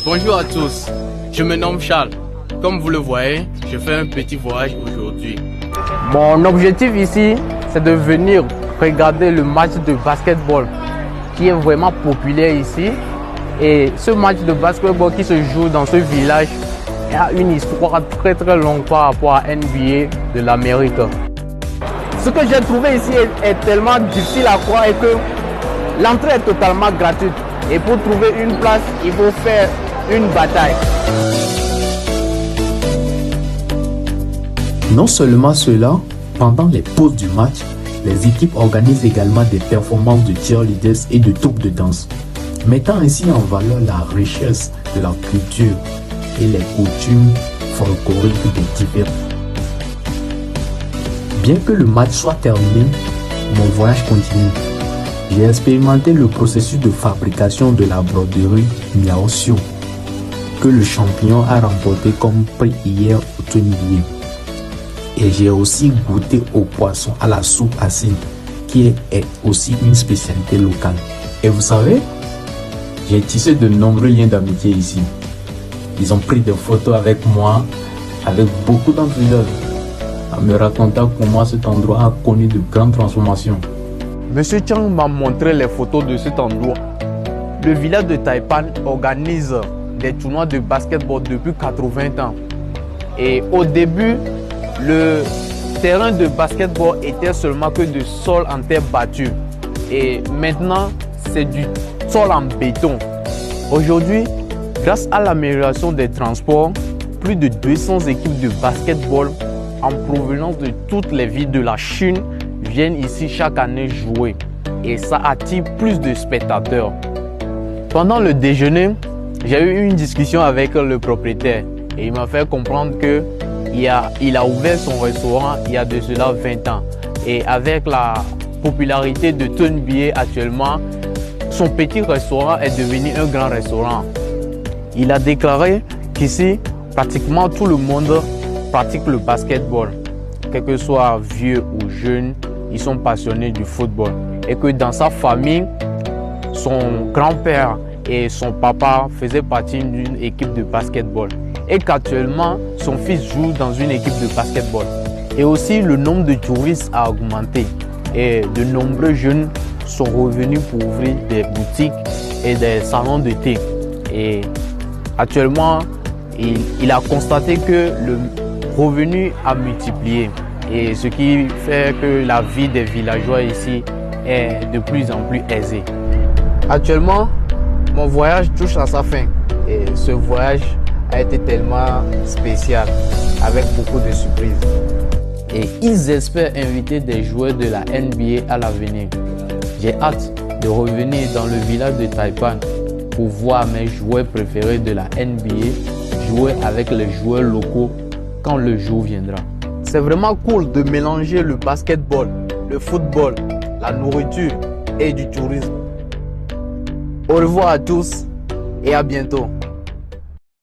Bonjour à tous, je me nomme Charles. Comme vous le voyez, je fais un petit voyage aujourd'hui. Mon objectif ici, c'est de venir regarder le match de basketball qui est vraiment populaire ici. Et ce match de basketball qui se joue dans ce village a une histoire très longue par rapport à NBA de l'Amérique. Ce que j'ai trouvé ici est tellement difficile à croire et que l'entrée est totalement gratuite. Et pour trouver une place, il faut faire une bataille. Non seulement cela, pendant les pauses du match, les équipes organisent également des performances de cheerleaders et de troupes de danse, mettant ainsi en valeur la richesse de la culture et les coutumes folkloriques des différents. Bien que le match soit terminé, mon voyage continue. J'ai expérimenté le processus de fabrication de la broderie Miaosio que le champion a remporté comme prix hier au Tony. Et j'ai aussi goûté au poisson à la soupe acide qui est aussi une spécialité locale. Et vous savez, j'ai tissé de nombreux liens d'amitié ici. Ils ont pris des photos avec moi, avec beaucoup d'enthousiasme, en me racontant comment cet endroit a connu de grandes transformations. Monsieur Chang m'a montré les photos de cet endroit. Le village de Taipan organise des tournois de basketball depuis 80 ans. Et au début, le terrain de basketball était seulement que de sol en terre battue. Et maintenant, c'est du sol en béton. Aujourd'hui, grâce à l'amélioration des transports, plus de 200 équipes de basketball en provenance de toutes les villes de la Chine viennent ici chaque année jouer. Et ça attire plus de spectateurs. Pendant le déjeuner, j'ai eu une discussion avec le propriétaire et il m'a fait comprendre qu'il a ouvert son restaurant il y a de cela 20 ans. Et avec la popularité de Tony NBA actuellement, son petit restaurant est devenu un grand restaurant. Il a déclaré qu'ici, pratiquement tout le monde pratique le basketball. Quel que soit vieux ou jeune, ils sont passionnés du football. Et que dans sa famille, son grand-père et son papa faisaient partie d'une équipe de basketball. Et qu'actuellement, son fils joue dans une équipe de basketball. Et aussi, le nombre de touristes a augmenté. Et de nombreux jeunes sont revenus pour ouvrir des boutiques et des salons de thé. Et actuellement, il a constaté que le revenu a multiplié. Et ce qui fait que la vie des villageois ici est de plus en plus aisée. Actuellement, mon voyage touche à sa fin. Et ce voyage a été tellement spécial, avec beaucoup de surprises. Et ils espèrent inviter des joueurs de la NBA à l'avenir. J'ai hâte de revenir dans le village de Taipan pour voir mes joueurs préférés de la NBA jouer avec les joueurs locaux quand le jour viendra. C'est vraiment cool de mélanger le basketball, le football, la nourriture et du tourisme. Au revoir à tous et à bientôt.